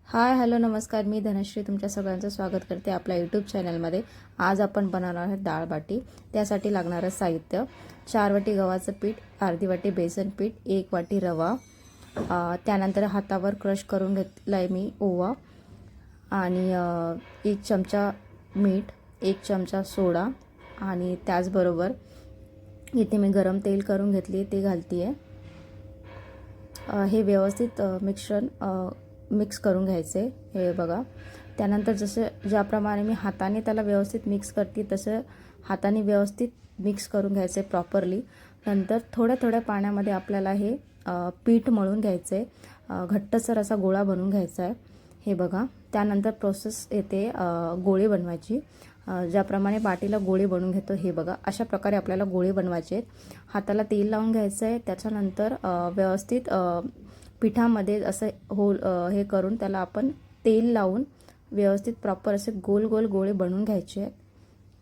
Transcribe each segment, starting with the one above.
Hi hello नमस्कार, मी धनश्री तुमच्या सगळ्यांचं स्वागत करते आपल्या यूट्यूब चॅनलमध्ये। आज आपण बनवणार आहोत डाळ बाटी। त्यासाठी लागणारं साहित्य 4 वाटी गव्हाचं पीठ, अर्धी वाटी बेसन पीठ, 1 वाटी रवा, त्यानंतर हातावर क्रश करून घेतलाय मी ओवा आणि 1 चमचा मीठ, 1 चमचा सोडा आणि त्याचबरोबर इथे मी गरम तेल करून घेतली ते घालतीये। हे व्यवस्थित मिश्रण मिक्स करून घ्यायचे। हे बघा, त्यानंतर जसं ज्याप्रमाणे मी हाताने त्याला व्यवस्थित मिक्स करते तसं हाताने व्यवस्थित मिक्स करून घ्यायचे प्रॉपरली। नंतर थोड्या थोड्या पाण्यामध्ये आपल्याला हे पीठ मळून घ्यायचे, घट्टसर असा गोळा बनवून घ्यायचा आहे। हे बघा, त्यानंतर प्रोसेस येते गोळे बनवायची। ज्याप्रमाणे बाटीला गोळे बनवून घेतो हे बघा, अशा प्रकारे आपल्याला गोळे बनवायचे आहेत। हाताला तेल लावून घ्यायचं आहे, त्याच्यानंतर व्यवस्थित पिठामध्ये असं हे करून त्याला आपण तेल लावून व्यवस्थित प्रॉपर असे गोल गोल गोळे बनवून घ्यायचे आहेत।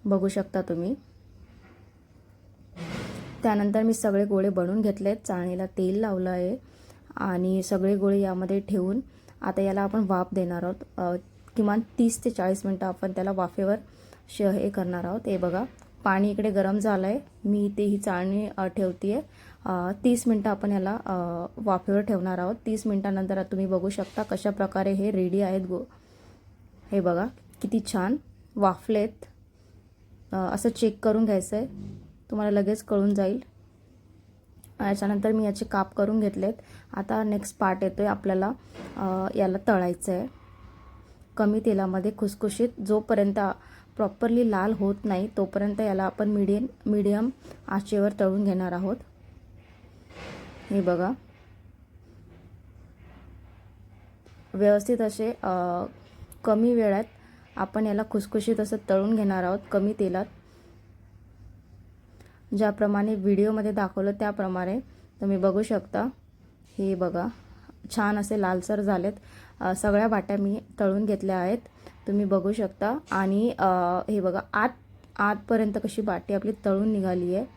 बघू शकता तुम्ही। त्यानंतर मी सगळे गोळे बनवून घेतलेत, चाळणीला तेल लावलं आहे आणि सगळे गोळे यामध्ये ठेवून आता याला आपण वाफ देणार आहोत। किमान 30 ते 40 मिनिटं आपण त्याला वाफेवर हे करणार आहोत। हे बघा, पाणी इकडे गरम झालं आहे, मी इथे ही चाळणी ठेवते 30 मिनिटं आपण याला वाफेवर ठेवणार आहोत। 30 मिनिटांनंतर तुम्ही बघू शकता कशा प्रकारे हे रेडी आहेत। हे बघा किती छान वाफलेत। असं चेक करून घ्यायचं आहे, तुम्हाला लगेच कळून जाईल। याच्यानंतर मी याचे काप करून घेतलेत। आता नेक्स्ट पार्ट येतोय, आपल्याला याला तळायचं आहे कमी तेलामध्ये खुसखुशीत। जोपर्यंत प्रॉपरली लाल होत नाही तोपर्यंत याला आपण मीडियम आचेवर तळून घेणार आहोत। हे बघा, व्यवस्थित असे कमी वेळात आपण याला खुसखुशीत असं तळून घेणार आहोत कमी तेलात। ज्याप्रमाणे व्हिडिओमध्ये दाखवलं त्याप्रमाणे तुम्ही बघू शकता। हे बघा, छान असे लालसर झालेत। सगळ्या बाट्या मी तळून घेतल्या आहेत, तुम्ही बघू शकता। आणि हे बघा, आतपर्यंत कशी बाटी आपली तळून निघाली आहे।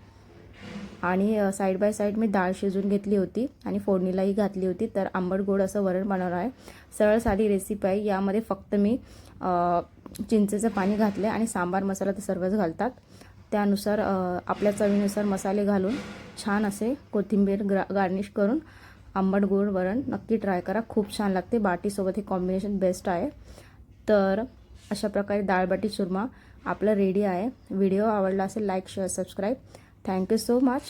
आणि साईड बाय साईड मी डाळ शिजून घेतली होती आणि फोडणीलाही घातली होती। तर आंबट गोड असं वरण बनवणार आहे। सरळ साधी रेसिपी आहे। यामध्ये फक्त मी चिंचेचं पाणी घातले आणि सांबार मसाला तर सर्वच घालतात, त्यानुसार आपल्या चवीनुसार मसाले घालून छान असे कोथिंबीर गार्निश करून आंबट गोड वरण नक्की ट्राय करा, खूप छान लागते। बाटीसोबत हे कॉम्बिनेशन बेस्ट आहे। तर अशा प्रकारे डाळ बाटी चुरमा आपला रेडी आहे। व्हिडिओ आवडला असेल like share subscribe. Thank you so much.